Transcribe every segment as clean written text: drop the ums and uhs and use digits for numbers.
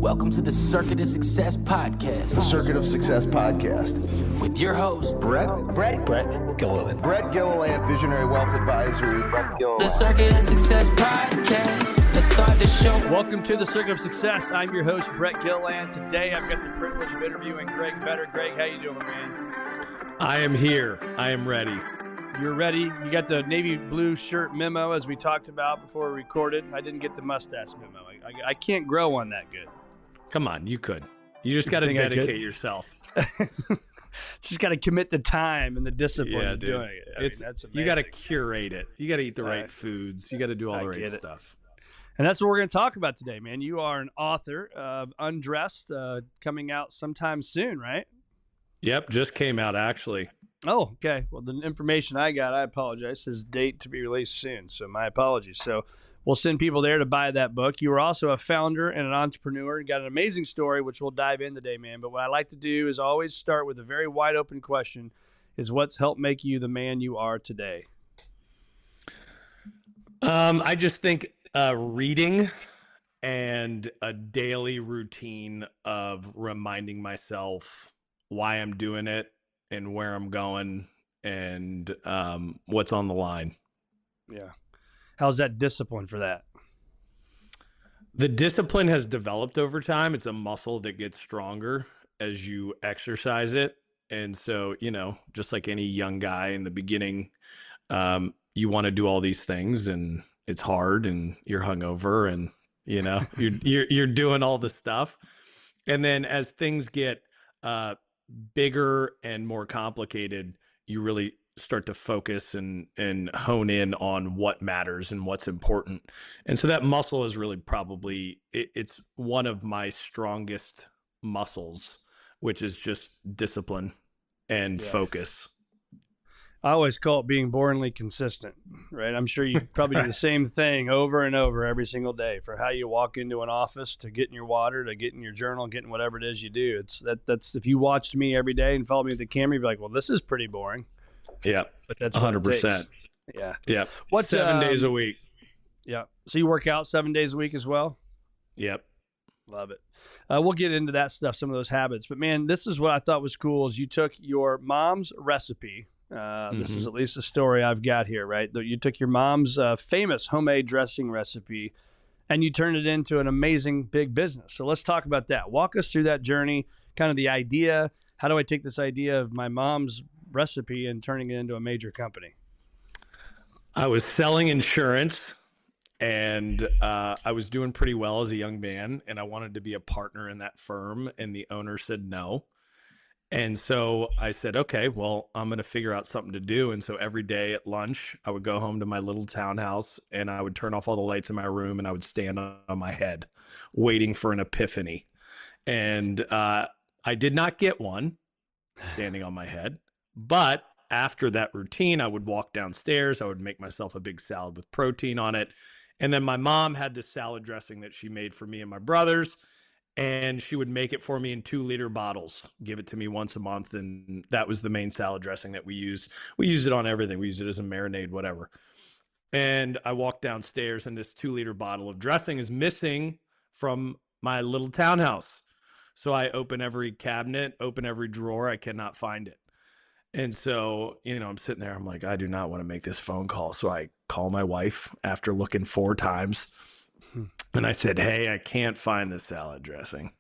Welcome to the Circuit of Success Podcast. The Circuit of Success Podcast. With your host, Brett Gilliland. Brett Gilliland, Visionary Wealth Advisory. The Circuit of Success Podcast. Let's start the show. Welcome to the Circuit of Success. I'm your host, Brett Gilliland. Today, I've got the privilege of interviewing Greg Vetter. Greg, how you doing, man? I am here. I am ready. You're ready. You got the navy blue shirt memo, as we talked about before we recorded. I didn't get the mustache memo. I can't grow one that good. Come on, you could. You just got to dedicate yourself. Just got to commit the time and the discipline of doing it. I mean, that's amazing. You got to curate it. You got to eat the right foods. You got to do all the right stuff. And that's what we're going to talk about today, man. You are an author of Undressed, coming out sometime soon, right? Yep, just came out, actually. Oh, okay. Well, the information I got, I apologize, says date to be released soon. So my apologies. So we'll send people there to buy that book. You were also a founder and an entrepreneur. You got an amazing story, which we'll dive in today, man. But what I like to do is always start with a very wide open question, is what's helped make you the man you are today? I just think reading and a daily routine of reminding myself why I'm doing it and where I'm going and what's on the line. Yeah. How's that discipline for that? The discipline has developed over time. It's a muscle that gets stronger as you exercise it. And so, just like any young guy in the beginning, you want to do all these things and it's hard and you're hungover and, you're doing all the stuff. And then as things get bigger and more complicated, you really start to focus and hone in on what matters and what's important. And so that muscle is really probably, it's one of my strongest muscles, which is just discipline and focus. I always call it being boringly consistent, right? I'm sure you probably do the same thing over and over every single day, for how you walk into an office, to getting your water, to getting your journal, getting whatever it is you do. That's if you watched me every day and followed me with the camera, you'd be like, well, this is pretty boring. Yeah. But that's 100%. Yeah. Yeah. 7 days a week. Yeah. So you work out 7 days a week as well? Yep. Love it. We'll get into that stuff, some of those habits. But man, this is what I thought was cool, is you took your mom's recipe. This is at least a story I've got here, right? You took your mom's famous homemade dressing recipe and you turned it into an amazing big business. So let's talk about that. Walk us through that journey, kind of the idea. How do I take this idea of my mom's recipe and turning it into a major company? I was selling insurance and I was doing pretty well as a young man, and I wanted to be a partner in that firm, and the owner said no. And so I said, okay, well, I'm going to figure out something to do. And so every day at lunch, I would go home to my little townhouse and I would turn off all the lights in my room and I would stand on my head waiting for an epiphany. And I did not get one standing on my head. But after that routine, I would walk downstairs. I would make myself a big salad with protein on it. And then my mom had this salad dressing that she made for me and my brothers. And she would make it for me in 2-liter bottles, give it to me once a month. And that was the main salad dressing that we used. We used it on everything. We used it as a marinade, whatever. And I walked downstairs and this 2-liter bottle of dressing is missing from my little townhouse. So I open every cabinet, open every drawer. I cannot find it. And so, I'm sitting there. I'm like, I do not want to make this phone call. So I call my wife after looking 4 times. And I said, hey, I can't find the salad dressing.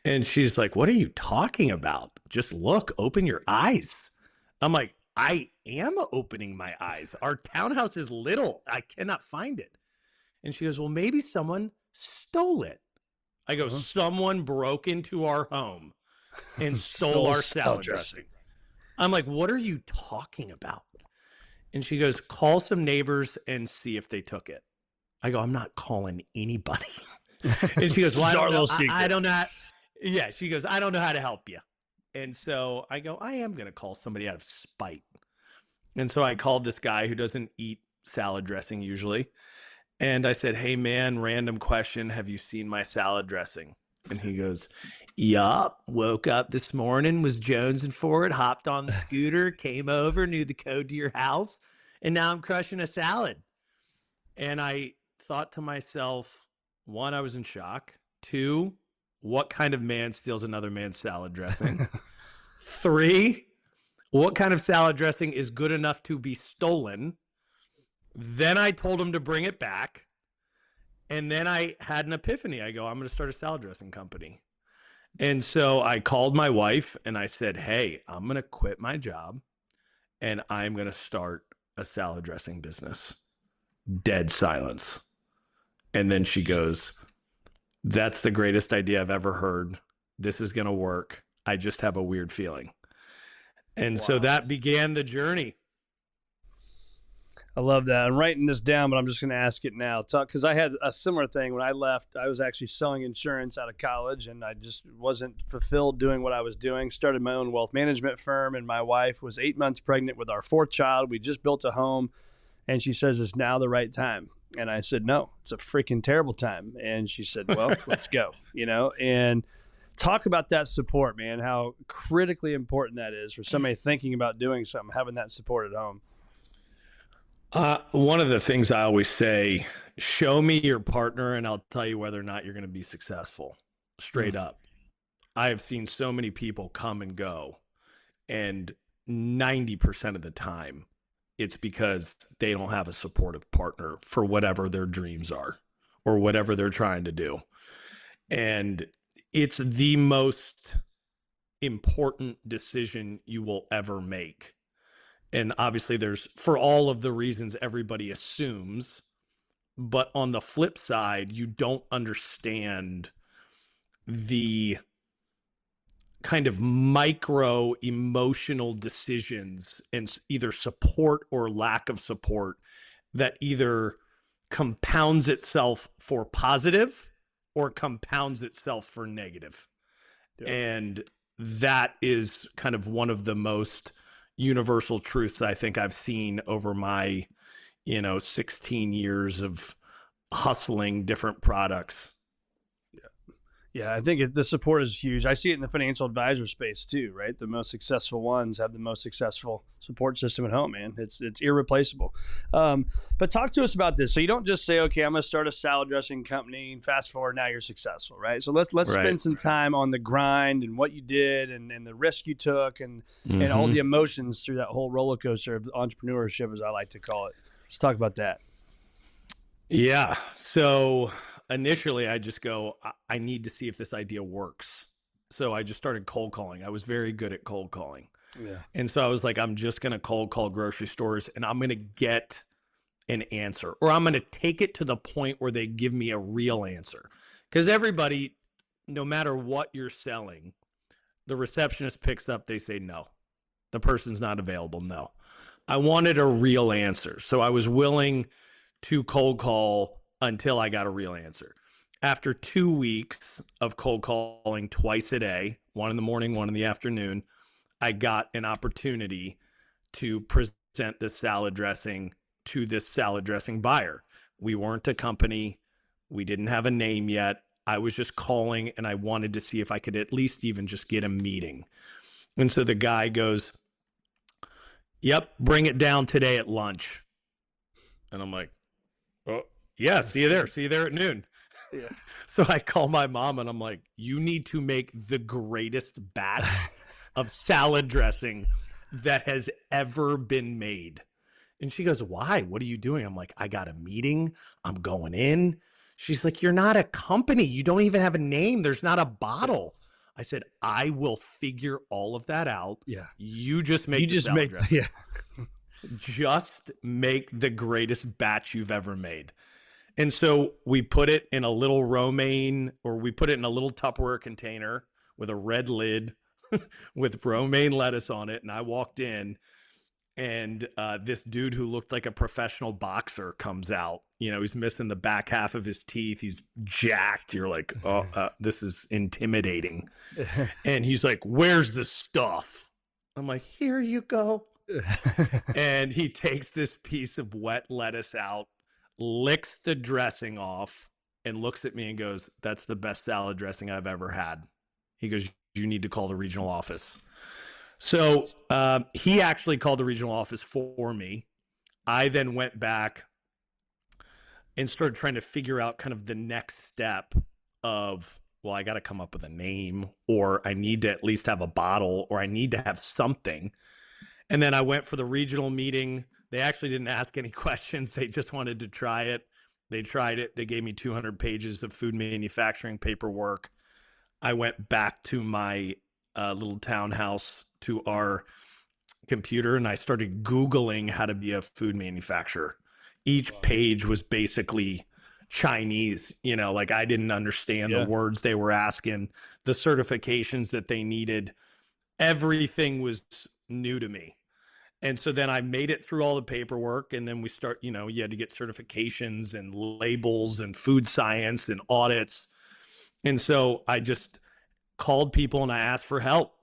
And she's like, what are you talking about? Just look, open your eyes. I'm like, I am opening my eyes. Our townhouse is little. I cannot find it. And she goes, well, maybe someone stole it. I go, someone broke into our home and stole our salad dressing. I'm like, what are you talking about? And she goes, call some neighbors and see if they took it. I go, I'm not calling anybody. And she goes, well, I don't know. Yeah. She goes, I don't know how to help you. And so I go, I am going to call somebody out of spite. And so I called this guy who doesn't eat salad dressing usually. And I said, hey man, random question. Have you seen my salad dressing? And he goes, yup, woke up this morning, was jonesing for it, hopped on the scooter, came over, knew the code to your house, and now I'm crushing a salad. And I thought to myself, 1, I was in shock. 2, what kind of man steals another man's salad dressing? 3, what kind of salad dressing is good enough to be stolen? Then I told him to bring it back. And then I had an epiphany. I go, I'm going to start a salad dressing company. And so I called my wife and I said, hey, I'm going to quit my job and I'm going to start a salad dressing business. Dead silence. And then she goes, that's the greatest idea I've ever heard. This is going to work. I just have a weird feeling. And so that began the journey. I love that. I'm writing this down, but I'm just going to ask it now. Because I had a similar thing when I left. I was actually selling insurance out of college, and I just wasn't fulfilled doing what I was doing. Started my own wealth management firm, and my wife was 8 months pregnant with our 4th child. We just built a home, and she says, it's now the right time. And I said, no, it's a freaking terrible time. And she said, well, let's go, and talk about that support, man, how critically important that is for somebody thinking about doing something, having that support at home. One of the things I always say, show me your partner and I'll tell you whether or not you're going to be successful. Straight up. I have seen so many people come and go, and 90% of the time it's because they don't have a supportive partner for whatever their dreams are or whatever they're trying to do. And it's the most important decision you will ever make. And obviously there's, for all of the reasons everybody assumes, but on the flip side, you don't understand the kind of micro emotional decisions and either support or lack of support that either compounds itself for positive or compounds itself for negative. Yeah. And that is kind of one of the most universal truths I think I've seen over my, 16 years of hustling different products. Yeah, I think the support is huge. I see it in the financial advisor space too, right? The most successful ones have the most successful support system at home, man. It's irreplaceable. But talk to us about this. So you don't just say, okay, I'm going to start a salad dressing company and fast forward, now you're successful, right? So let's spend some time on the grind and what you did and the risk you took and all the emotions through that whole roller coaster of entrepreneurship, as I like to call it. Let's talk about that. Yeah. So initially I just go, I need to see if this idea works. So I just started cold calling. I was very good at cold calling. Yeah. And so I was like, I'm just going to cold call grocery stores and I'm going to get an answer, or I'm going to take it to the point where they give me a real answer. Because everybody, no matter what you're selling, the receptionist picks up, they say, no, the person's not available. No, I wanted a real answer. So I was willing to cold call until I got a real answer. After 2 weeks of cold calling twice a day, 1 in the morning, 1 in the afternoon, I got an opportunity to present the salad dressing to this salad dressing buyer. We weren't a company. We didn't have a name yet. I was just calling and I wanted to see if I could at least even just get a meeting. And so the guy goes, yep, bring it down today at lunch. And I'm like, oh, yeah, see you there. See you there at noon. Yeah. So I call my mom and I'm like, you need to make the greatest batch of salad dressing that has ever been made. And she goes, why? What are you doing? I'm like, I got a meeting. I'm going in. She's like, you're not a company. You don't even have a name. There's not a bottle. I said, I will figure all of that out. Yeah. You just make the salad dressing. Yeah. Just make the greatest batch you've ever made. And so we put it in a little romaine, or we put it in a little Tupperware container with a red lid with romaine lettuce on it. And I walked in and this dude who looked like a professional boxer comes out. He's missing the back half of his teeth. He's jacked. You're like, oh, this is intimidating. And he's like, where's the stuff? I'm like, here you go. And he takes this piece of wet lettuce out, licks the dressing off, and looks at me and goes, that's the best salad dressing I've ever had. He goes, you need to call the regional office. So he actually called the regional office for me. I then went back and started trying to figure out kind of the next step of, well, I got to come up with a name, or I need to at least have a bottle, or I need to have something. And then I went for the regional meeting. They actually didn't ask any questions. They just wanted to try it. They tried it. They gave me 200 pages of food manufacturing paperwork. I went back to my little townhouse, to our computer, and I started Googling how to be a food manufacturer. Each page was basically Chinese, like I didn't understand the words they were asking, the certifications that they needed. Everything was new to me. And so then I made it through all the paperwork, and then we start, you had to get certifications and labels and food science and audits. And so I just called people and I asked for help.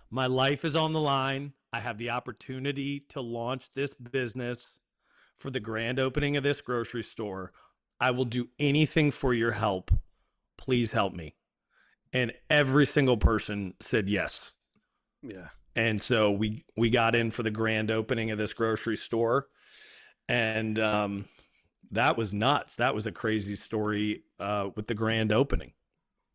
My life is on the line. I have the opportunity to launch this business for the grand opening of this grocery store. I will do anything for your help. Please help me. And every single person said yes. Yeah. And so we got in for the grand opening of this grocery store. And that was nuts. That was a crazy story with the grand opening.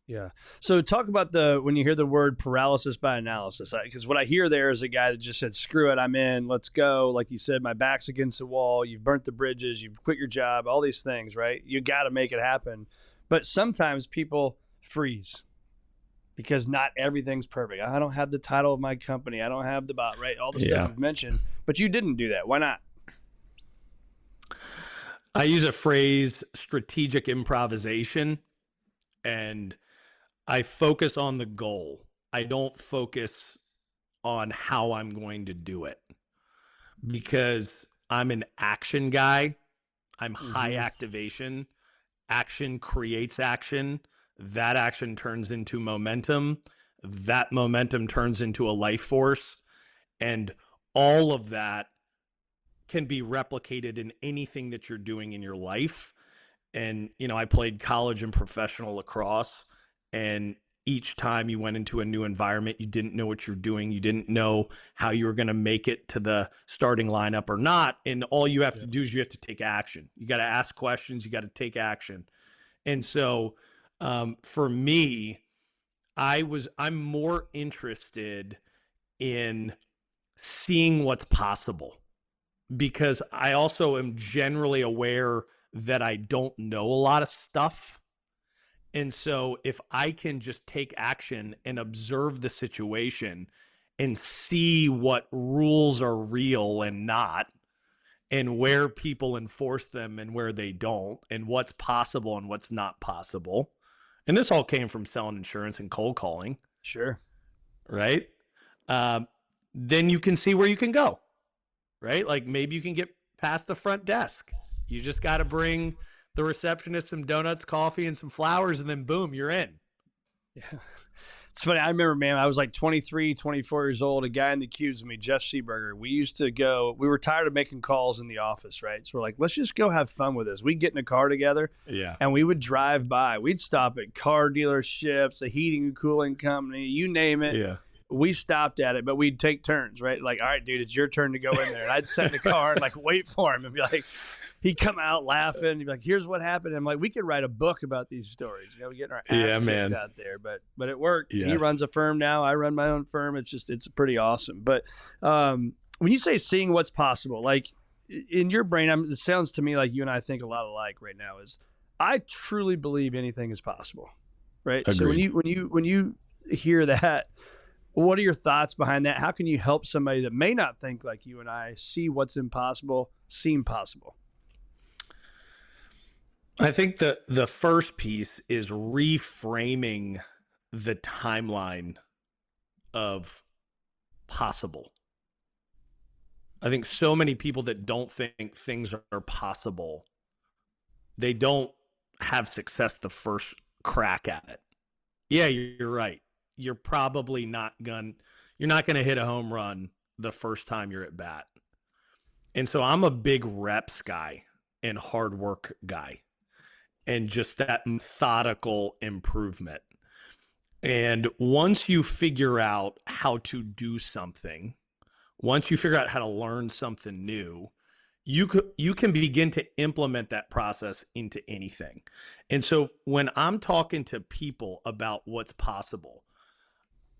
Yeah. So talk about when you hear the word paralysis by analysis, because what I hear there is a guy that just said, screw it, I'm in, let's go. Like you said, my back's against the wall. You've burnt the bridges. You've quit your job, all these things, right? You got to make it happen. But sometimes people freeze because not everything's perfect. I don't have the title of my company. I don't have the bot, right? All the stuff you've mentioned, but you didn't do that. Why not? I use a phrase, strategic improvisation, and I focus on the goal. I don't focus on how I'm going to do it, because I'm an action guy. I'm high activation. Action creates action. That action turns into momentum. That momentum turns into a life force. And all of that can be replicated in anything that you're doing in your life. And, I played college and professional lacrosse, and each time you went into a new environment, you didn't know what you're doing. You didn't know how you were going to make it to the starting lineup or not. And all you have to do is you have to take action. You got to ask questions. You got to take action. And so for me, I'm more interested in seeing what's possible, because I also am generally aware that I don't know a lot of stuff. And so if I can just take action and observe the situation and see what rules are real and not, and where people enforce them and where they don't, and what's possible and what's not possible. And this all came from selling insurance and cold calling. Sure. Right? Then you can see where you can go. Right? Like maybe you can get past the front desk. You just got to bring the receptionist some donuts, coffee, and some flowers, and then boom, you're in. Yeah. It's funny. I remember, man, I was like 23, 24 years old. A guy in the queues with me, Jeff Seaberger. We were tired of making calls in the office, right? So we're like, let's just go have fun with this. We'd get in a car together, and we would drive by. We'd stop at car dealerships, a heating and cooling company, you name it. Yeah. We stopped at it, but we'd take turns, right? Like, all right, dude, it's your turn to go in there. And I'd sit in the car and like wait for him and be like, he'd come out laughing. He'd be like, here's what happened. And I'm like, we could write a book about these stories. We getting our ass kicked out there. But it worked. Yes. He runs a firm now. I run my own firm. It's pretty awesome. But when you say seeing what's possible, like in your brain, it sounds to me like you and I think a lot alike right now. Is I truly believe anything is possible, right? Agreed. So when you hear that, what are your thoughts behind that? How can you help somebody that may not think like you and I see what's impossible seem possible? I think the first piece is reframing the timeline of possible. I think so many people that don't think things are possible, they don't have success the first crack at it. Yeah, you're right. You're probably not going to hit a home run the first time you're at bat. And so I'm a big reps guy and hard work guy, and just that methodical improvement. And once you figure out how to do something, once you figure out how to learn something new, you can begin to implement that process into anything. And so when I'm talking to people about what's possible,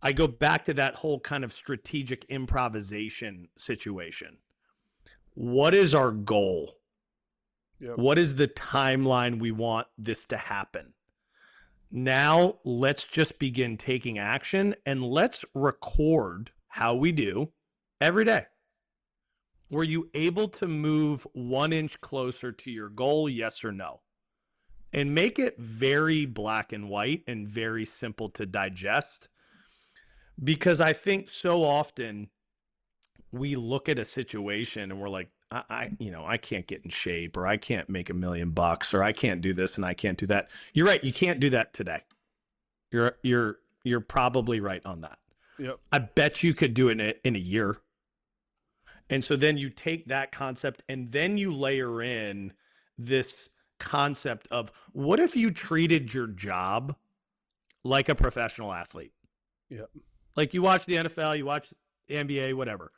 I go back to that whole kind of strategic improvisation situation. What is our goal? Yep. What is the timeline we want this to happen? Now let's just begin taking action, and let's record how we do every day. Were you able to move 1 inch closer to your goal? Yes or no? And make it very black and white and very simple to digest. Because I think so often we look at a situation and we're like, I can't get in shape, or I can't make $1 million, or I can't do this and I can't do that. You're right. You can't do that today. You're probably right on that. Yep. I bet you could do it in a year. And so then you take that concept and then you layer in this concept of, what if you treated your job like a professional athlete? Yep. Like you watch the NFL, you watch the NBA, whatever.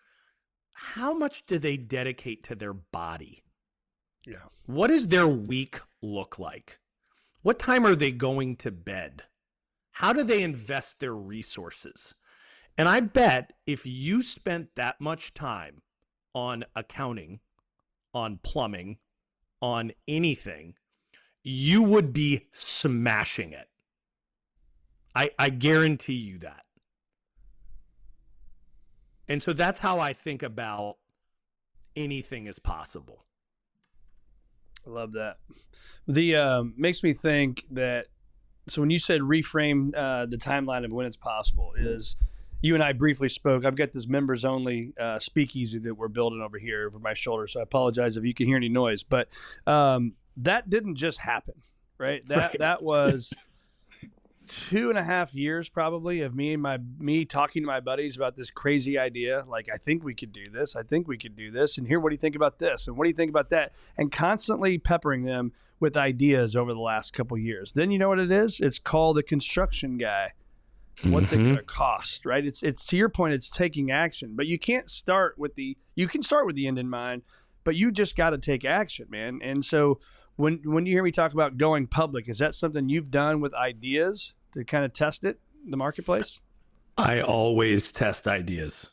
How much do they dedicate to their body? Yeah. What does their week look like? What time are they going to bed? How do they invest their resources? And I bet if you spent that much time on accounting, on plumbing, on anything, you would be smashing it. I guarantee you that. And so that's how I think about anything is possible. I love that. The makes me think that, so when you said reframe the timeline of when it's possible, is you and I briefly spoke. I've got this members only speakeasy that we're building over here over my shoulder, so I apologize if you can hear any noise. But that didn't just happen, right? That was 2.5 years probably of me talking to my buddies about this crazy idea. Like, I think we could do this. I think we could do this. And here, what do you think about this? And what do you think about that? And constantly peppering them with ideas over the last couple of years. Then you know what it is? It's called the construction guy. What's it going to cost, right? It's to your point, it's taking action, but you can start with the end in mind, but you just got to take action, man. And so when you hear me talk about going public, is that something you've done with ideas to kind of test it in the marketplace? I always test ideas.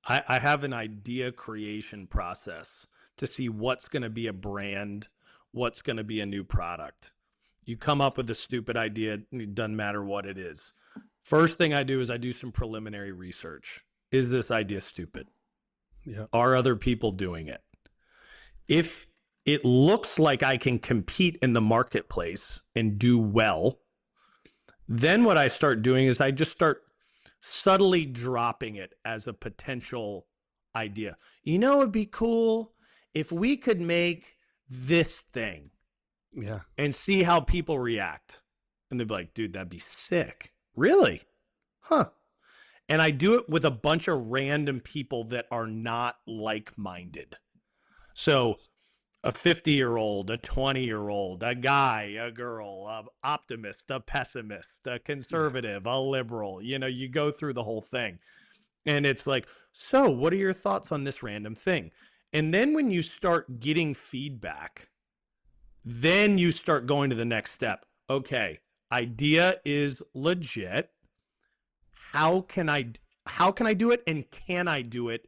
I have an idea creation process to see what's going to be a brand, what's going to be a new product. You come up with a stupid idea, it doesn't matter what it is. First thing I do is I do some preliminary research. Is this idea stupid? Yeah. Are other people doing it? If it looks like I can compete in the marketplace and do well, then what I start doing is I just start subtly dropping it as a potential idea. You know, it'd be cool if we could make this thing. Yeah. And see how people react. And they'd be like, dude, that'd be sick. Really? Huh. And I do it with a bunch of random people that are not like-minded. So a 50-year-old, a 20-year-old, a guy, a girl, an optimist, a pessimist, a conservative, a liberal. You know, you go through the whole thing. And it's like, so what are your thoughts on this random thing? And then when you start getting feedback, then you start going to the next step. Okay, idea is legit. How can I do it, and can I do it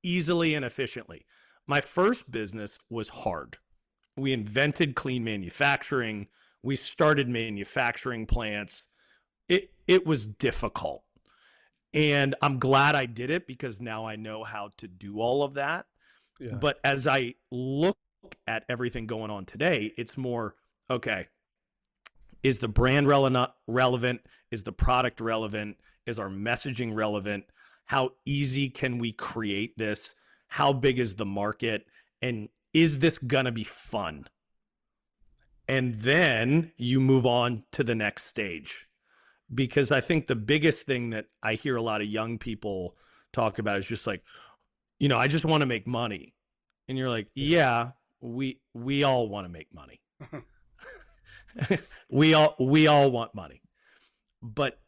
easily and efficiently? My first business was hard. We invented clean manufacturing. We started manufacturing plants. It was difficult. And I'm glad I did it because now I know how to do all of that. Yeah. But as I look at everything going on today, it's more, okay, is the brand relevant? Is the product relevant? Is our messaging relevant? How easy can we create this? How big is the market? And is this gonna be fun? And then you move on to the next stage. Because I think the biggest thing that I hear a lot of young people talk about is just like, you know, I just want to make money. And you're like, yeah, we all want to make money. we all want money. But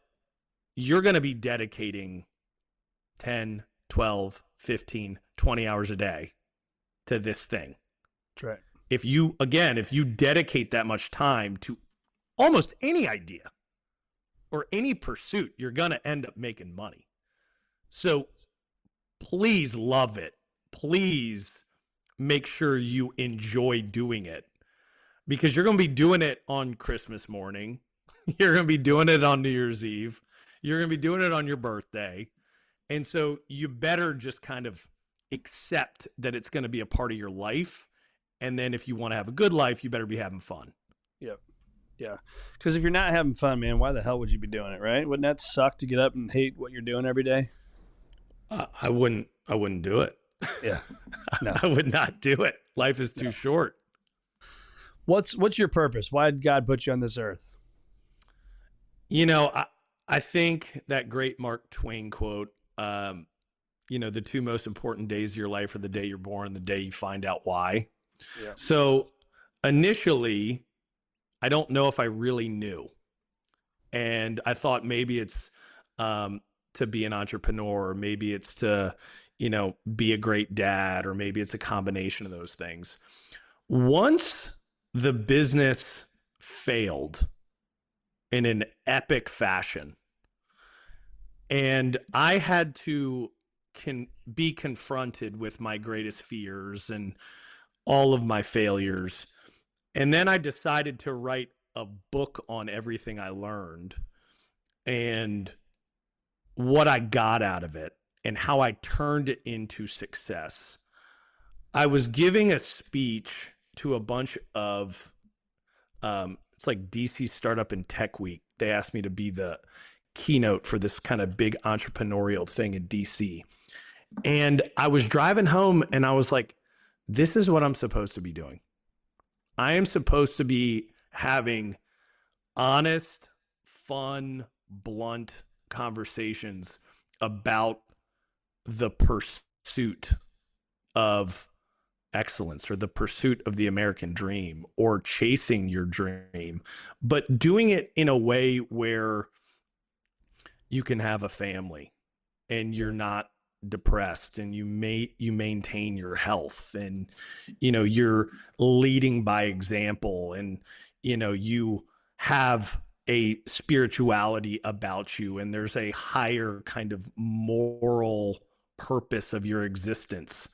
you're going to be dedicating 10, 12, 15, 20 hours a day to this thing. That's right. If you dedicate that much time to almost any idea or any pursuit, you're going to end up making money. So please love it. Please make sure you enjoy doing it, because you're going to be doing it on Christmas morning. You're going to be doing it on New Year's Eve. You're going to be doing it on your birthday. And so you better just kind of accept that it's going to be a part of your life. And then if you want to have a good life, you better be having fun. Yep. Yeah. Because if you're not having fun, man, why the hell would you be doing it, right? Wouldn't that suck to get up and hate what you're doing every day? I wouldn't do it. Yeah. No. I would not do it. Life is too short. What's your purpose? Why did God put you on this earth? You know, I think that great Mark Twain quote, the two most important days of your life are the day you're born, the day you find out why. Yeah. So initially, I don't know if I really knew. And I thought maybe it's to be an entrepreneur, or maybe it's to, be a great dad, or maybe it's a combination of those things. Once the business failed in an epic fashion, and I had to be confronted with my greatest fears and all of my failures. And then I decided to write a book on everything I learned and what I got out of it and how I turned it into success. I was giving a speech to a bunch of, it's like DC Startup and Tech Week. They asked me to be the keynote for this kind of big entrepreneurial thing in DC. And I was driving home and I was like, this is what I'm supposed to be doing. I am supposed to be having honest, fun, blunt conversations about the pursuit of excellence, or the pursuit of the American dream, or chasing your dream, but doing it in a way where you can have a family and you're not depressed, and you maintain your health, and you're leading by example, and you have a spirituality about you, and there's a higher kind of moral purpose of your existence.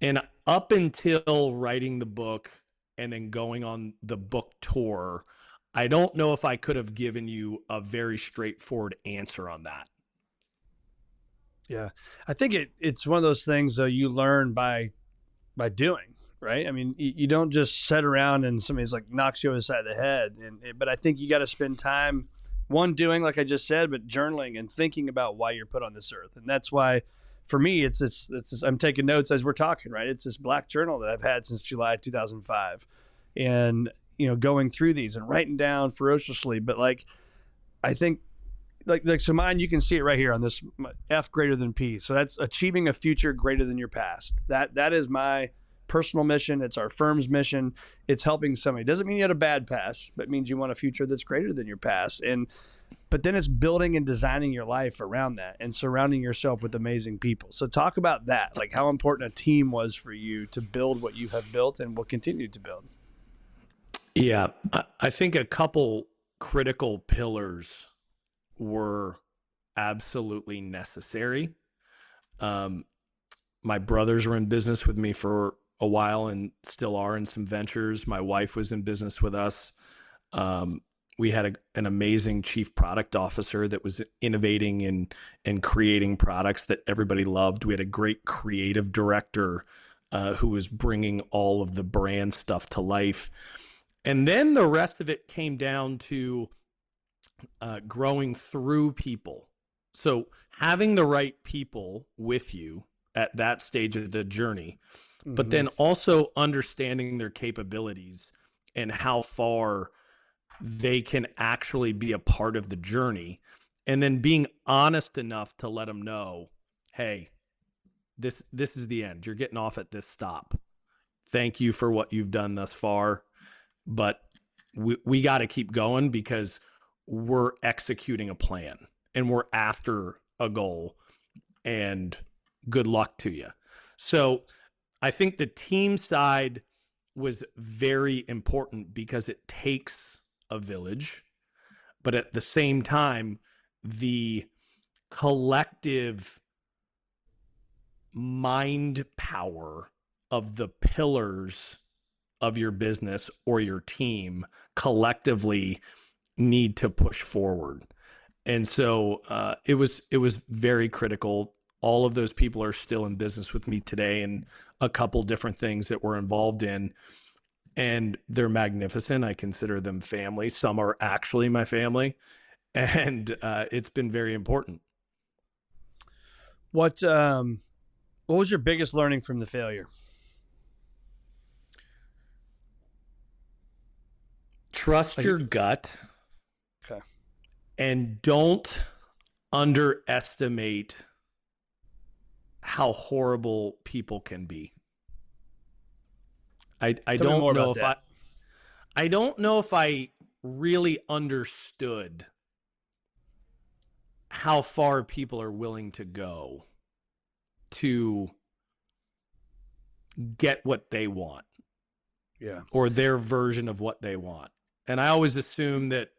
And up until writing the book and then going on the book tour, I don't know if I could have given you a very straightforward answer on that. Yeah. I think it's one of those things, though, you learn by doing, right? I mean, you don't just sit around and somebody's like knocks you over the side of the head. But I think you got to spend time, one, doing, like I just said, but journaling and thinking about why you're put on this earth. And that's why, for me, it's this, I'm taking notes as we're talking, right? It's this black journal that I've had since July 2005. And, going through these and writing down ferociously. But I think, so mine, you can see it right here on this F greater than P. So that's achieving a future greater than your past. That is my personal mission. It's our firm's mission. It's helping somebody. Doesn't mean you had a bad past, but it means you want a future that's greater than your past. But then it's building and designing your life around that and surrounding yourself with amazing people. So talk about that, like how important a team was for you to build what you have built and will continue to build. Yeah, I think a couple critical pillars were absolutely necessary. My brothers were in business with me for a while and still are in some ventures. My wife was in business with us. We had an amazing chief product officer that was innovating and creating products that everybody loved. We had a great creative director who was bringing all of the brand stuff to life. And then the rest of it came down to growing through people. So having the right people with you at that stage of the journey, but then also understanding their capabilities and how far they can actually be a part of the journey, and then being honest enough to let them know, hey, this is the end. You're getting off at this stop. Thank you for what you've done thus far, but we got to keep going because we're executing a plan and we're after a goal, and good luck to you. So I think the team side was very important because it takes a village, but at the same time, the collective mind power of the pillars of your business or your team collectively need to push forward. And so it was very critical. All of those people are still in business with me today, and a couple different things that we're involved in, and they're magnificent. I consider them family. Some are actually my family, and it's been very important. What was your biggest learning from the failure? Trust your gut. Okay. And don't underestimate how horrible people can be. I don't know if I don't know if I really understood how far people are willing to go to get what they want. Yeah. Or their version of what they want. And I always assume that,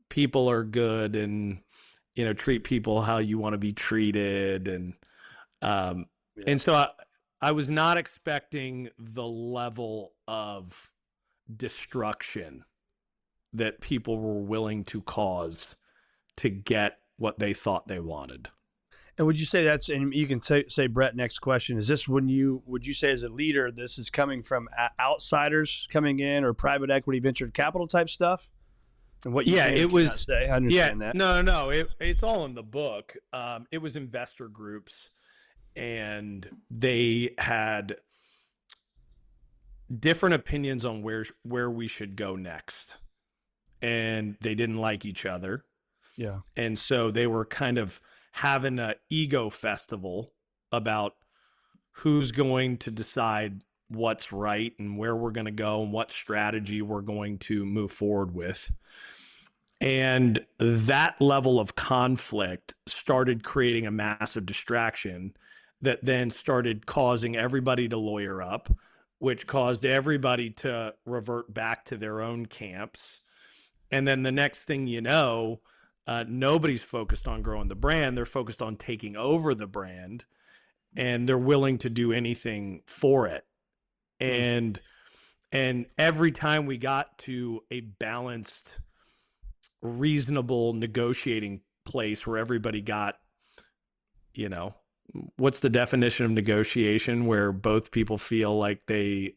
people are good and, treat people how you want to be treated. And, and so I was not expecting the level of destruction that people were willing to cause to get what they thought they wanted. And would you say that's, and you can say, Brett, next question, is this would you say as a leader, this is coming from outsiders coming in or private equity, venture capital type stuff? And what you can it was, say, I understand that. No, it's all in the book. It was investor groups, and they had different opinions on where we should go next. And they didn't like each other. Yeah. And so they were kind of having an ego festival about who's going to decide what's right and where we're going to go and what strategy we're going to move forward with. And that level of conflict started creating a massive distraction that then started causing everybody to lawyer up, which caused everybody to revert back to their own camps. And then the next thing you know, nobody's focused on growing the brand. They're focused on taking over the brand, and they're willing to do anything for it. And every time we got to a balanced, reasonable negotiating place where everybody got, what's the definition of negotiation, where both people feel like they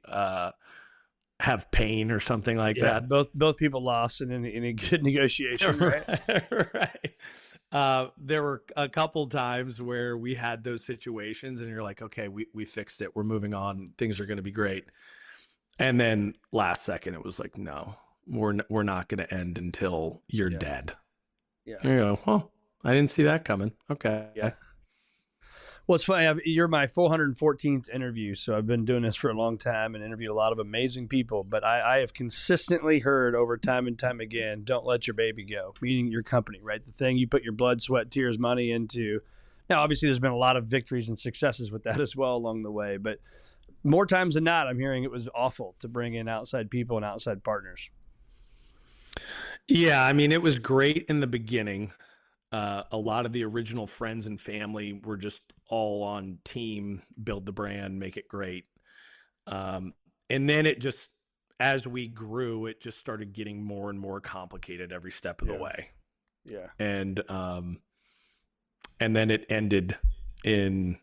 have pain or something like that. Both people lost in any good negotiation, right? Right. There were a couple times where we had those situations, and you're like, okay, we fixed it. We're moving on. Things are going to be great. And then last second, it was like, no, we're not going to end until you're dead. Yeah. You go, well, I didn't see that coming. Okay. Yeah. Well, it's funny. You're my 414th interview, so I've been doing this for a long time and interviewed a lot of amazing people. But I have consistently heard over time and time again, don't let your baby go, meaning your company, right? The thing you put your blood, sweat, tears, money into. Now, obviously, there's been a lot of victories and successes with that as well along the way. But more times than not, I'm hearing it was awful to bring in outside people and outside partners. Yeah, I mean, it was great in the beginning. A lot of the original friends and family were just all on team, build the brand, make it great. And then it just, as we grew, it just started getting more and more complicated every step of the way. Yeah. And then it ended in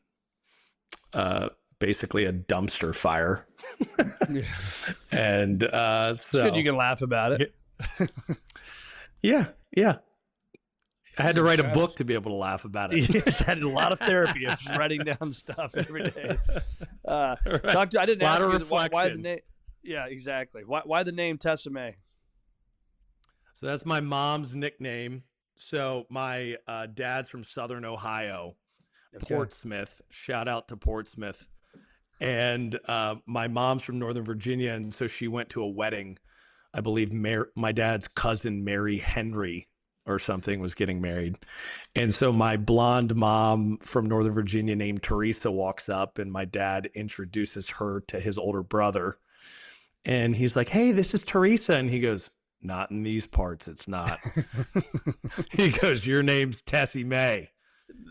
basically a dumpster fire. And so it's good you can laugh about it. Yeah. I had to write a book to be able to laugh about it. Yes, I had a lot of therapy of writing down stuff every day. I didn't ask you why the name. Yeah, exactly. Why the name Tessemae? So that's my mom's nickname. So my dad's from Southern Ohio, Portsmouth. Shout out to Portsmouth. And my mom's from Northern Virginia, and so she went to a wedding. I believe my dad's cousin Mary Henry or something was getting married. And so my blonde mom from Northern Virginia named Teresa walks up, and my dad introduces her to his older brother. And he's like, "Hey, this is Teresa." And he goes, "Not in these parts, it's not." He goes, "Your name's Tessemae."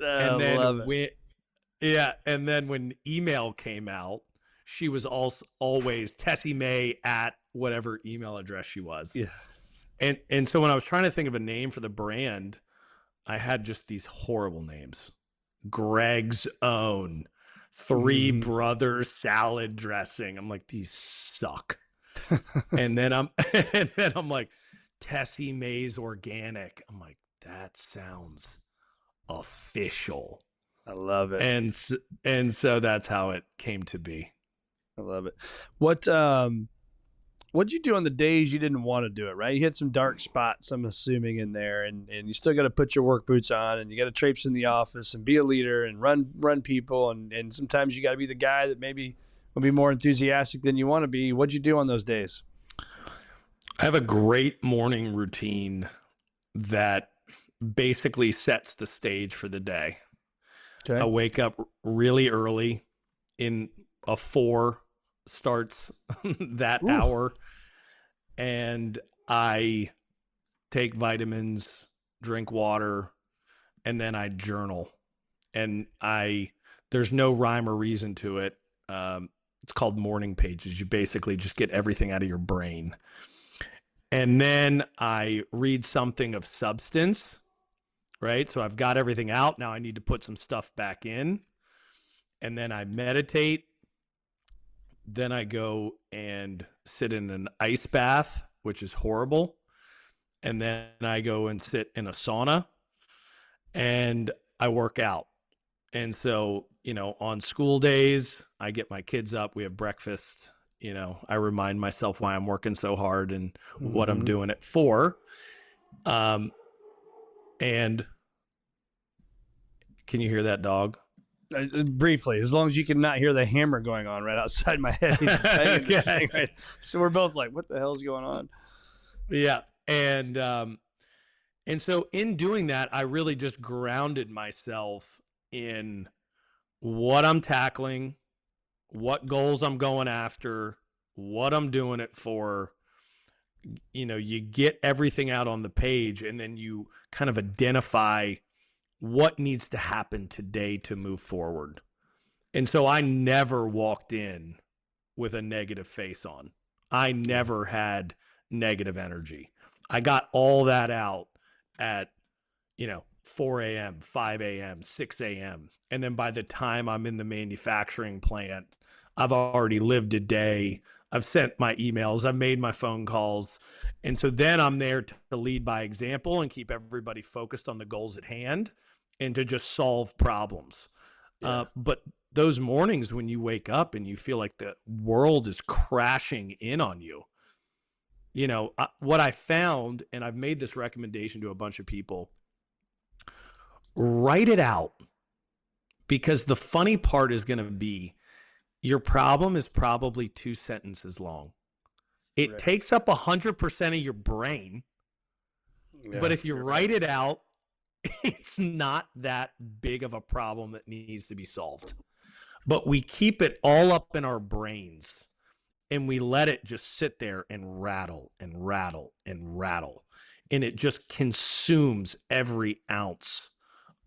And then and then when email came out, she was also always Tessemae at whatever email address she was. Yeah. And so when I was trying to think of a name for the brand, I had just these horrible names. Greg's Own, Three Brothers Salad Dressing. I'm like, these suck. and then I'm like, Tessemae's Organic. I'm like, that sounds official. I love it. And so that's how it came to be. I love it. What'd you do on the days you didn't want to do it, right? You hit some dark spots, I'm assuming, in there, and you still got to put your work boots on, and you got to traipse in the office and be a leader and run people, and sometimes you got to be the guy that maybe will be more enthusiastic than you want to be. What'd you do on those days? I have a great morning routine that basically sets the stage for the day. Okay. I wake up really early. In a 4 starts that hour, and I take vitamins, drink water, and then I journal. And there's no rhyme or reason to it. It's called morning pages. You basically just get everything out of your brain. And then I read something of substance, right? So I've got everything out. Now I need to put some stuff back in. And then I meditate. Then I go and sit in an ice bath, which is horrible. And then I go and sit in a sauna, and I work out. And so, on school days, I get my kids up, we have breakfast, I remind myself why I'm working so hard and what I'm doing it for. And can you hear that dog? Briefly, as long as you can not hear the hammer going on right outside my head. He's banging this thing, right? So we're both like, what the hell's going on? Yeah. And so in doing that, I really just grounded myself in what I'm tackling, what goals I'm going after, what I'm doing it for. You get everything out on the page, and then you kind of identify what needs to happen today to move forward. And so I never walked in with a negative face on. I never had negative energy. I got all that out at, 4 a.m., 5 a.m., 6 a.m. And then by the time I'm in the manufacturing plant, I've already lived a day. I've sent my emails. I've made my phone calls. And so then I'm there to lead by example and keep everybody focused on the goals at hand and to just solve problems. Yeah. But those mornings when you wake up and you feel like the world is crashing in on you, what I found, and I've made this recommendation to a bunch of people, write it out. Because the funny part is going to be your problem is probably 2 sentences long. It takes up 100% of your brain. Yeah, but if you write it out, it's not that big of a problem that needs to be solved. But we keep it all up in our brains, and we let it just sit there and rattle and rattle and rattle. And it just consumes every ounce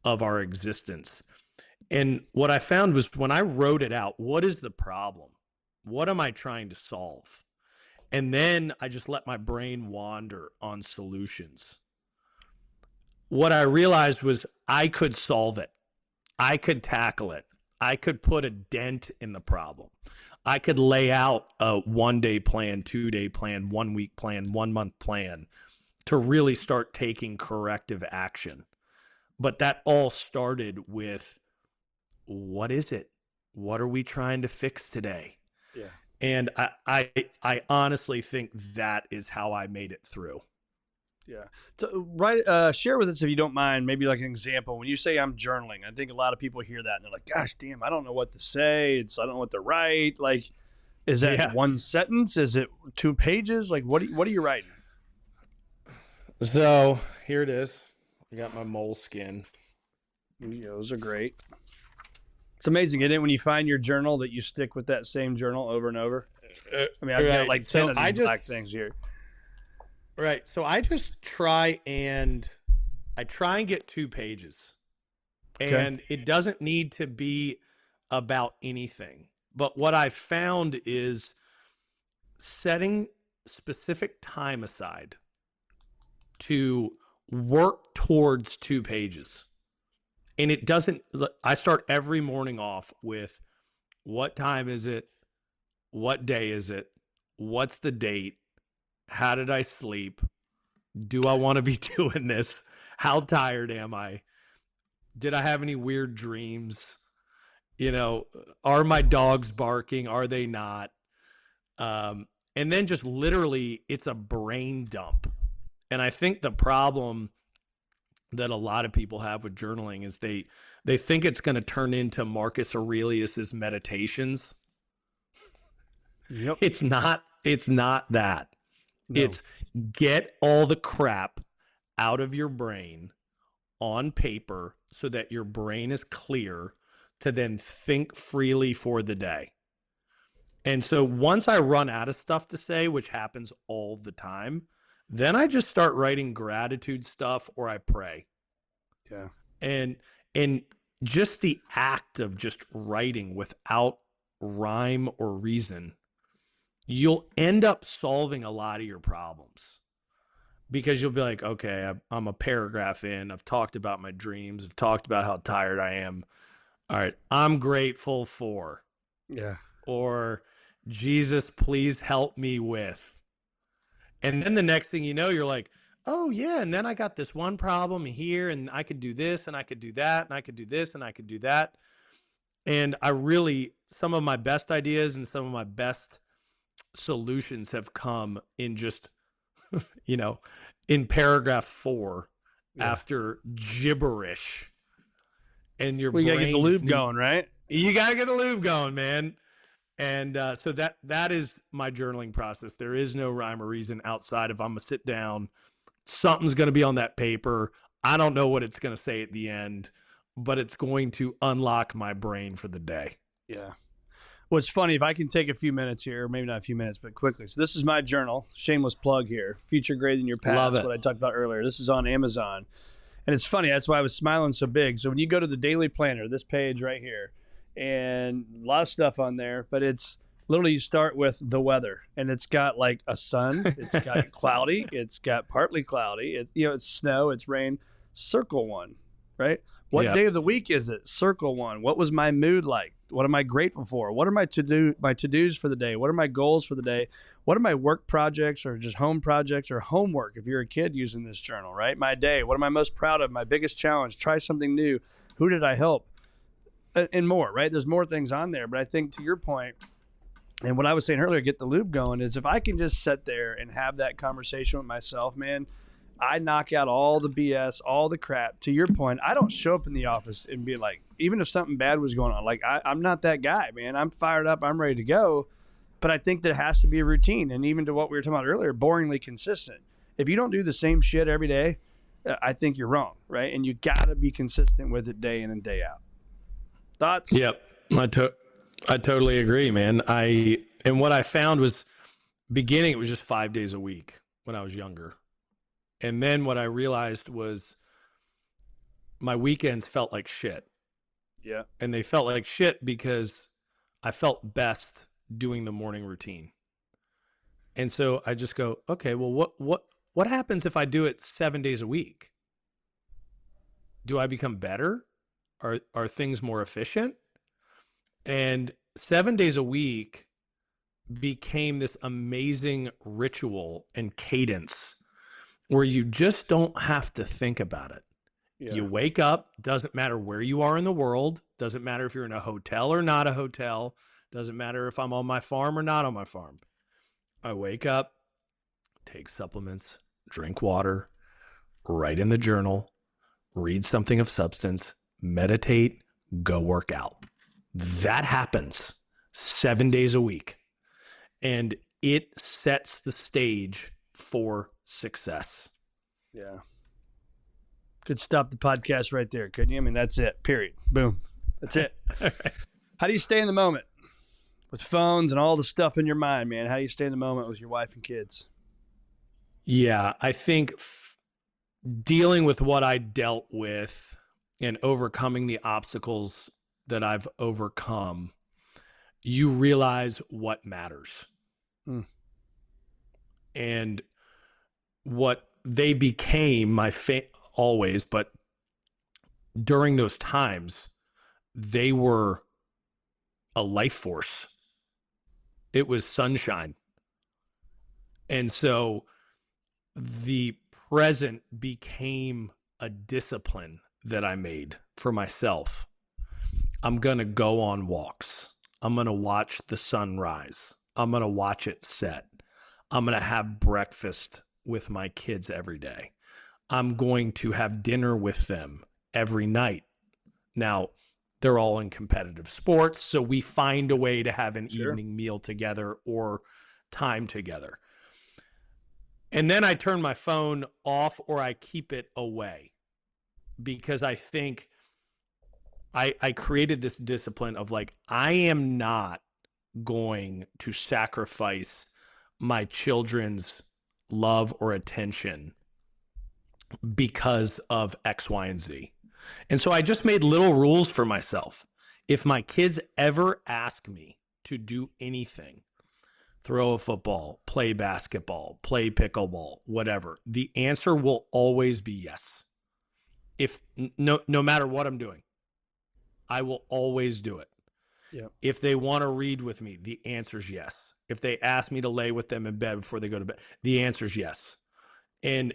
of our existence. And what I found was when I wrote it out, what is the problem? What am I trying to solve? And then I just let my brain wander on solutions. What I realized was I could solve it. I could tackle it. I could put a dent in the problem. I could lay out a 1-day plan, 2-day plan, 1-week plan, 1-month plan to really start taking corrective action. But that all started with, what is it? What are we trying to fix today? Yeah. And I honestly think that is how I made it through. Yeah. So, share with us, if you don't mind, maybe like an example. When you say I'm journaling, I think a lot of people hear that and they're like, gosh, damn, I don't know what to say. I don't know what to write. Like, is that one sentence? Is it 2 pages? Like, what are you writing? So here it is. I got my moleskin. Those are great. It's amazing, isn't it, when you find your journal that you stick with that same journal over and over? I mean, I've got like 10 of these black things here. Right. So I just try and get 2 pages. Okay. And it doesn't need to be about anything. But what I found is setting specific time aside to work towards 2 pages. And it doesn't, I start every morning off with what time is it? What day is it? What's the date? How did I sleep? Do I want to be doing this? How tired am I? Did I have any weird dreams? You know, are my dogs barking? Are they not? And then just literally, it's a brain dump. And I think the problem that a lot of people have with journaling is they think it's going to turn into Marcus Aurelius's meditations. Yep. It's not that. No. It's get all the crap out of your brain on paper so that your brain is clear to then think freely for the day. And so once I run out of stuff to say, which happens all the time, then I just start writing gratitude stuff or I pray. Yeah. And just the act of just writing without rhyme or reason, you'll end up solving a lot of your problems. Because you'll be like, okay, I'm a paragraph in. I've talked about my dreams. I've talked about how tired I am. All right, I'm grateful for. Yeah. Or Jesus, please help me with. And then the next thing you know, you're like, oh yeah, and then I got this one problem here, and I could do this, and I could do that, and I could do this, and I could do that. And some of my best ideas and some of my best solutions have come in just, in paragraph 4 after gibberish. And your brain, you gotta get the lube going, right? You gotta get the lube going, man. And so that is my journaling process. There is no rhyme or reason outside of I'm gonna sit down, something's gonna be on that paper. I don't know what it's gonna say at the end, but it's going to unlock my brain for the day. Yeah. Well, it's funny, if I can take a few minutes here, or maybe not a few minutes, but quickly. So this is my journal, shameless plug here, Future Greater Than Your Past, Love it. what I talked about earlier. This is on Amazon. And it's funny, that's why I was smiling so big. So when you go to the daily planner, this page right here, and a lot of stuff on there, but it's literally you start with the weather, and it's got like a sun, it's got cloudy, it's got partly cloudy, it's snow, it's rain. Circle one, right? What day of the week is it? Circle one. What was my mood like? What am I grateful for? What are my to-dos for the day? What are my goals for the day? What are my work projects or just home projects or homework if you're a kid using this journal, right? My day. What am I most proud of? My biggest challenge. Try something new. Who did I help? And more, right? There's more things on there. But I think to your point, and what I was saying earlier, get the loop going, is if I can just sit there and have that conversation with myself, man, I knock out all the BS, all the crap. To your point, I don't show up in the office and be like, even if something bad was going on, like I'm not that guy, man. I'm fired up. I'm ready to go. But I think there has to be a routine. And even to what we were talking about earlier, boringly consistent. If you don't do the same shit every day, I think you're wrong, right? And you got to be consistent with it day in and day out. Thoughts? Yep. I totally agree, man. And what I found was beginning, it was just 5 days a week when I was younger. And then what I realized was my weekends felt like shit. Yeah. And they felt like shit because I felt best doing the morning routine. And so I just go, okay, well, what happens if I do it 7 days a week? Do I become better? Are things more efficient? And 7 days a week became this amazing ritual and cadence where you just don't have to think about it. Yeah. You wake up, doesn't matter where you are in the world, doesn't matter if you're in a hotel or not a hotel, doesn't matter if I'm on my farm or not on my farm. I wake up, take supplements, drink water, write in the journal, read something of substance, meditate, go work out. That happens 7 days a week. And it sets the stage for success. Yeah. Could stop the podcast right there, couldn't you? I mean, that's it. Period. Boom. That's it. How do you stay in the moment with phones and all the stuff in your mind, man? How do you stay in the moment with your wife and kids? Yeah, I think dealing with what I dealt with and overcoming the obstacles that I've overcome, you realize what matters. And what they became always, but during those times, they were a life force. It was sunshine. And so the present became a discipline that I made for myself. I'm going to go on walks. I'm going to watch the sunrise. I'm going to watch it set. I'm going to have breakfast with my kids every day. I'm going to have dinner with them every night. Now, they're all in competitive sports, so we find a way to have an evening meal together or time together. And then I turn my phone off or I keep it away because I think I created this discipline of like, I am not going to sacrifice my children's love or attention because of X, Y, and Z. And so I just made little rules for myself. If my kids ever ask me to do anything, throw a football, play basketball, play pickleball, whatever, the answer will always be yes. If no matter what I'm doing, I will always do it. Yep. If they want to read with me, the answer's yes. If they ask me to lay with them in bed before they go to bed, the answer's yes. And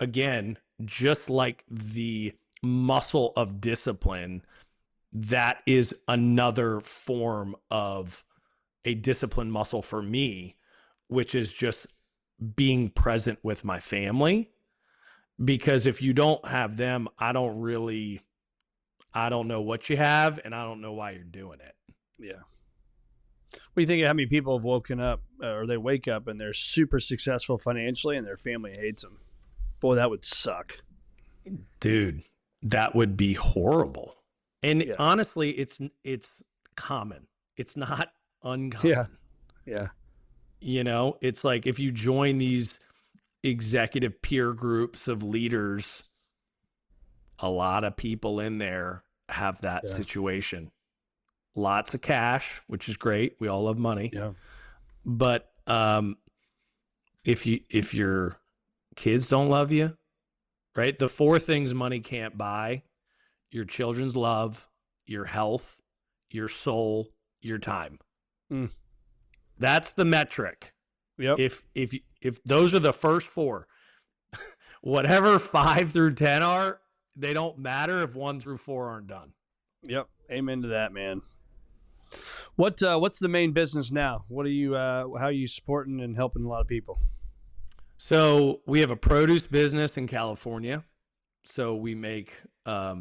again, just like the muscle of discipline, that is another form of a discipline muscle for me, which is just being present with my family. Because if you don't have them, I don't know what you have, and I don't know why you're doing it. Yeah. What do you think of how many people have woken up or they wake up and they're super successful financially and their family hates them? Boy, that would suck. Dude, that would be horrible. And honestly, it's common. It's not uncommon. Yeah. You know, it's like if you join these executive peer groups of leaders, a lot of people in there have that situation. Lots of cash, which is great. We all love money. Yeah. But if your kids don't love you, right? The 4 things money can't buy: your children's love, your health, your soul, your time. That's the metric. Yep. If those are the first 4, whatever 5 through 10 are, they don't matter if 1 through 4 aren't done. Yep. Amen to that, man. What's the main business now? What are you how are you supporting and helping a lot of people? So we have a produce business in California. So we make a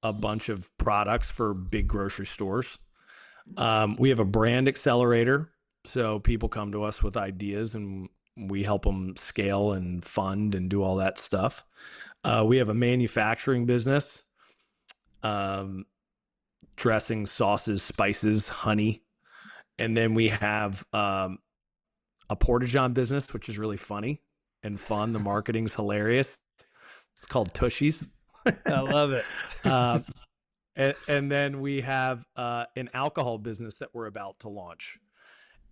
bunch of products for big grocery stores. We have a brand accelerator. So people come to us with ideas and we help them scale and fund and do all that stuff. We have a manufacturing business, dressings, sauces, spices, honey. And then we have a porta-john business, which is really funny and fun. The marketing's hilarious. It's called Tushies. I love it. And then we have an alcohol business that we're about to launch.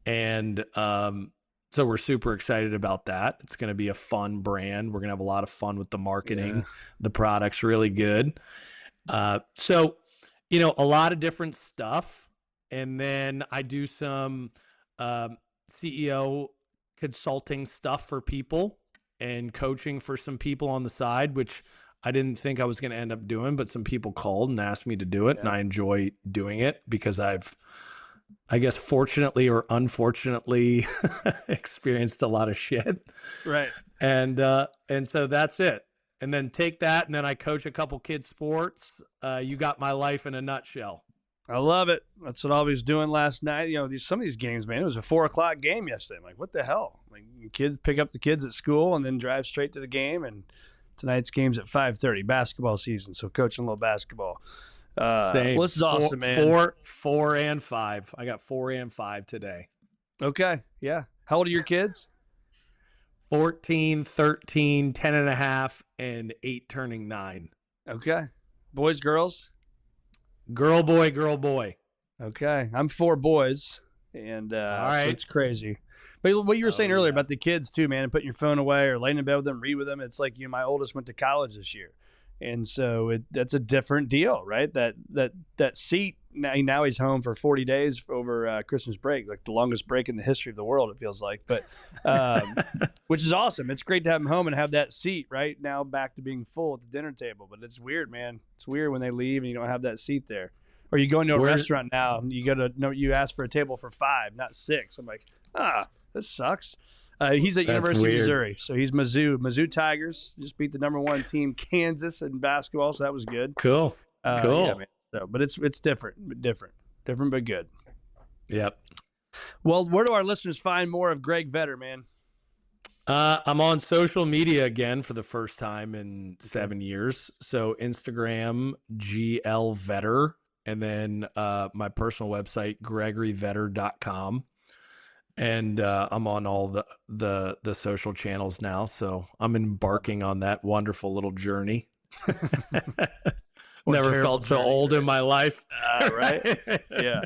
And so we're super excited about that. It's going to be a fun brand. We're going to have a lot of fun with the marketing. Yeah. The product's really good. So, you know, a lot of different stuff. And then I do some CEO consulting stuff for people and coaching for some people on the side, which I didn't think I was going to end up doing, but some people called and asked me to do it. Yeah. And I enjoy doing it because I guess fortunately or unfortunately experienced a lot of shit. Right. And so that's it. And then take that. And then I coach a couple kids sports. You got my life in a nutshell. I love it. That's what I was doing last night. You know, some of these games, man, it was a 4:00 game yesterday. I'm like, what the hell? Like, kids pick up the kids at school and then drive straight to the game. And Tonight's game's at 5:30. Basketball season, so coaching a little basketball. Same. Well, this is awesome, man. 4 and 5. I got 4 and 5 today. Okay, yeah. How old are your kids? 14, 13, 10 and a half, and 8 turning 9. Okay. Boys, girls? Girl, boy, girl, boy. Okay. I'm 4 boys, and All right. so it's crazy. But what you were saying earlier about the kids, too, man, and putting your phone away or laying in bed with them, read with them, it's like, my oldest went to college this year. And so that's a different deal, right? That seat, now he's home for 40 days over Christmas break, like the longest break in the history of the world, it feels like. But which is awesome. It's great to have him home and have that seat right now back to being full at the dinner table. But it's weird, man. It's weird when they leave and you don't have that seat there. Or you go into a restaurant now and you ask for a table for 5, not 6. I'm like, this sucks. He's at University of Missouri, so he's Mizzou Tigers. Just beat the #1 team, Kansas, in basketball, so that was good. Cool. Yeah, man. So, but it's different but good. Yep. Well, where do our listeners find more of Greg Vetter, man? I'm on social media again for the first time in 7 years. So Instagram, GL Vetter, and then my personal website, gregoryvetter.com. And I'm on all the social channels now, so I'm embarking on that wonderful little journey. Never felt so old in my life. Right? Yeah.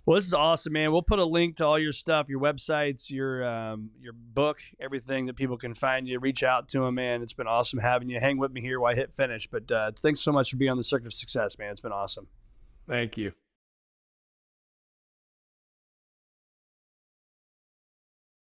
Well, this is awesome, man. We'll put a link to all your stuff, your websites, your book, everything that people can find you. Reach out to them, man. It's been awesome having you. Hang with me here while I hit finish. But thanks so much for being on the Circuit of Success, man. It's been awesome. Thank you.